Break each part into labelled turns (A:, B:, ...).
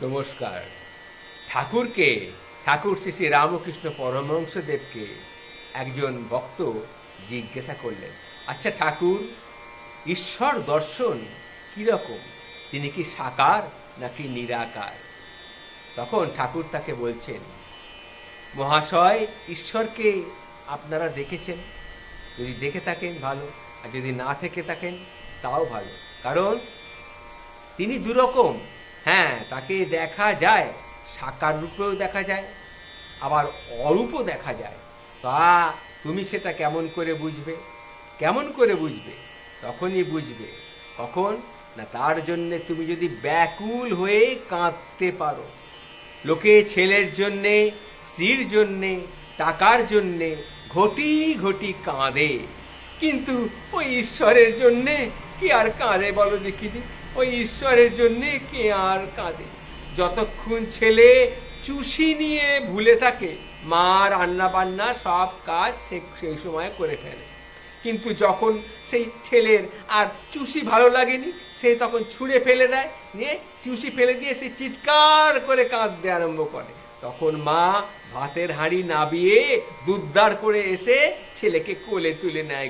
A: নমস্কার। ঠাকুরকে, ঠাকুর শ্রী শ্রী রামকৃষ্ণ পরমহংসদেবকে একজন ভক্ত জিজ্ঞাসা করলেন, আচ্ছা ঠাকুর, ঈশ্বর দর্শন কিরকম? তিনি কি সাকার নাকি নিরাকার? তখন ঠাকুর তাকে বলছেন, মহাশয়, ঈশ্বরকে আপনারা দেখেছেন, যদি দেখে থাকেন ভালো, আর যদি না থেকে থাকেন তাও ভালো। কারণ তিনি দুরকম। হ্যাঁ, তাকে দেখা যায়, সাকার রূপেও দেখা যায়, আবার অরূপও দেখা যায়। তা তুমি সেটা কেমন করে বুঝবে? কেমন করে বুঝবে? তখনই বুঝবে কখন না, তার জন্য তুমি যদি ব্যাকুল হয়ে কাঁদতে পারো। লোকে ছেলের জন্যে, স্ত্রীর জন্যে, টাকার জন্যে ঘটি ঘটি কাঁদে, কিন্তু ওই ঈশ্বরের জন্যে কি আর কাঁদে বলো দেখিনি? ওই ঈশ্বরের জন্যে কে আর কাঁদে? যতক্ষণ ছেলে চুষি নিয়ে ভুলে থাকে, মা রান্না বান্না সব কাজ সেই সময় করে ফেলে, কিন্তু যখন সেই ছেলের আর চুষি ভালো লাগেনি, সে তখন ছুঁড়ে ফেলে দেয়, নিয়ে চুষি ফেলে দিয়ে সে চিৎকার করে কাঁদতে আরম্ভ করে। তখন মা ভাতের হাঁড়ি নাবিয়ে দুধদার করে এসে ছেলেকে কোলে তুলে নেয়,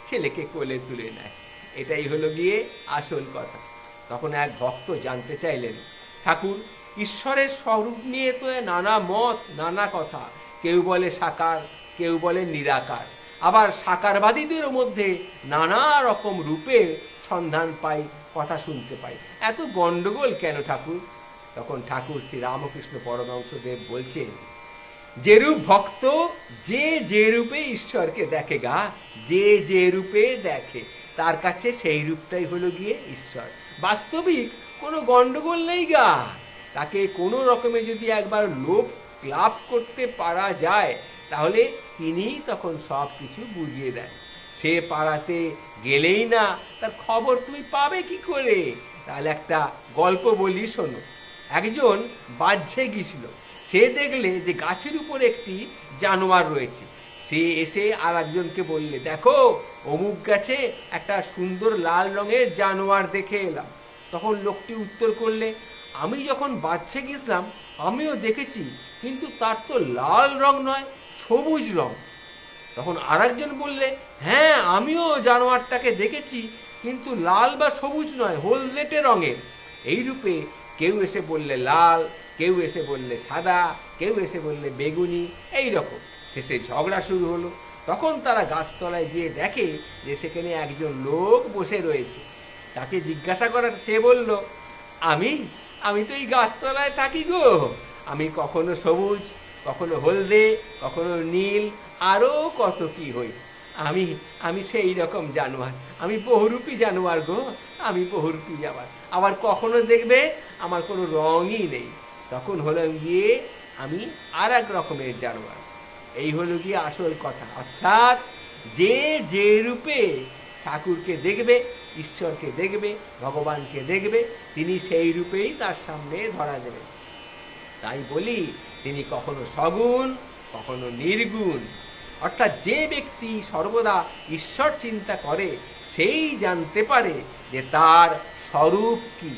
A: ছেলেকে কোলে তুলে নেয়। এটাই হলো গিয়ে আসল কথা। তখন এক ভক্ত জানতে চাইলেন, ঠাকুর, ঈশ্বরের স্বরূপ নিয়ে তো নানা মত, নানা কথা। কেউ বলে সাকার, কেউ বলে নিরাকার, আবার সাকারবাদীদের মধ্যে নানা রকম রূপে সন্ধান পাই, কথা শুনতে পাই। এত গন্ডগোল কেন ঠাকুর? তখন ঠাকুর শ্রী রামকৃষ্ণ পরমহংসদেব বলছেন, যেরূপ ভক্ত যে যে রূপে ঈশ্বরকে দেখে, যে যে রূপে দেখে তার কাছে সেই রূপটাই হলো গিয়ে ঈশ্বর। বাস্তবিক কোনো গন্ডগোল নেই। তাকে কোনো রকমে যদি একবার লোভ লাভ করতে পারা যায়, তাহলে তিনি তখন সব কিছু বুঝিয়ে দেন। সে পাড়াতে গেলেই না তার খবর তুমি পাবে কি করে? তাহলে একটা গল্প বলি, শোনো। একজন বাহ্যে গিয়েছিল, সে দেখলে যে গাছের উপর একটি জানোয়ার রয়েছে। সে এসে আর একজনকে বললে, দেখো, অমুক গাছে একটা সুন্দর লাল রঙের জানোয়ার দেখে এলাম। তখন লোকটি উত্তর করলে, আমি যখন বাহ্যে গেছিলাম আমিও দেখেছি, কিন্তু তার তো লাল রং নয়, সবুজ রং। তখন আর একজন বললে, হ্যাঁ, আমিও জানোয়ারটাকে দেখেছি, কিন্তু লাল বা সবুজ নয়, হলদেটে রঙের। এই রূপে কেউ এসে বললে লাল, কেউ এসে বললে সাদা, কেউ এসে বললে বেগুনি, এই রকম। শেষে ঝগড়া শুরু হলো। তখন তারা গাছতলায় গিয়ে দেখে যে সেখানে একজন লোক বসে রয়েছে। তাকে জিজ্ঞাসা করা, সে বলল, আমি তো এই গাছতলায় থাকি গো। আমি কখনো সবুজ, কখনো হলদে, কখনো নীল, আরো কত কি হই। আমি সেই রকম জানোয়ার, আমি বহুরূপী জানোয়ার গো, আমি বহুরূপী জানোয়ার। আবার কখনো দেখবে আমার কোনো রঙই নেই, তখন হলো গিয়ে আমি আর এক রকমের জানোয়ার। এই হলো গিয়ে আসল কথা। অর্থাৎ যে যে রূপে ঠাকুরকে দেখবে, ঈশ্বরকে দেখবে, ভগবানকে দেখবে, তিনি সেই রূপেই তার সামনে ধরা দেবে। তাই বলি, তিনি কখনো সগুণ, কখনো নির্গুণ। অর্থাৎ যে ব্যক্তি সর্বদা ঈশ্বর চিন্তা করে, সেই জানতে পারে যে তার স্বরূপ কি।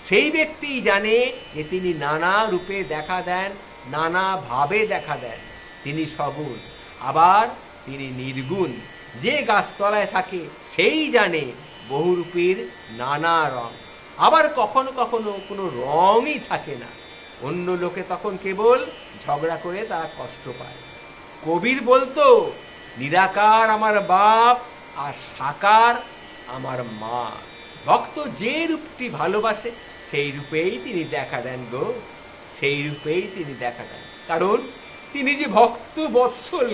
A: সেই ব্যক্তি জানে যে তিনি নানা রূপে দেখা দেন, নানা ভাবে দেখা দেন। তিনি সগুণ, আবার তিনি নির্গুণ। যে গাছতলায় থাকে সেই জানে বহুরূপীর নানা রং। আবার কখনো কখনো কোনো রঙই থাকে না। অন্য লোকে তখন কেবল ঝগড়া করে তারা কষ্ট পায়। কবির বলতো, নিরাকার আমার বাপ আর সাকার আমার মা। ভক্ত যে রূপটি ভালোবাসে সেই রূপেই তিনি দেখা দেন গো, সেই রূপেই তিনি দেখা দেন। কারণ তিনি যে ভক্ত বৎসল,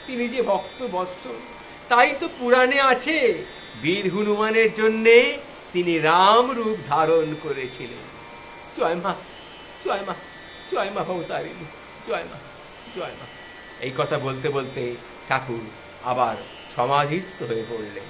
A: তিনি যে ভক্ত বৎসল। তাই তো পুরাণে আছে, বীর হনুমানের জন্যে তিনি রাম রূপ ধারণ করেছিলেন। জয় মা, জয় মা, জয় মা ভবতারিণী, জয় মা, জয় মা। এই কথা বলতে বলতে ঠাকুর আবার সমাধিস্থ হয়ে পড়লেন।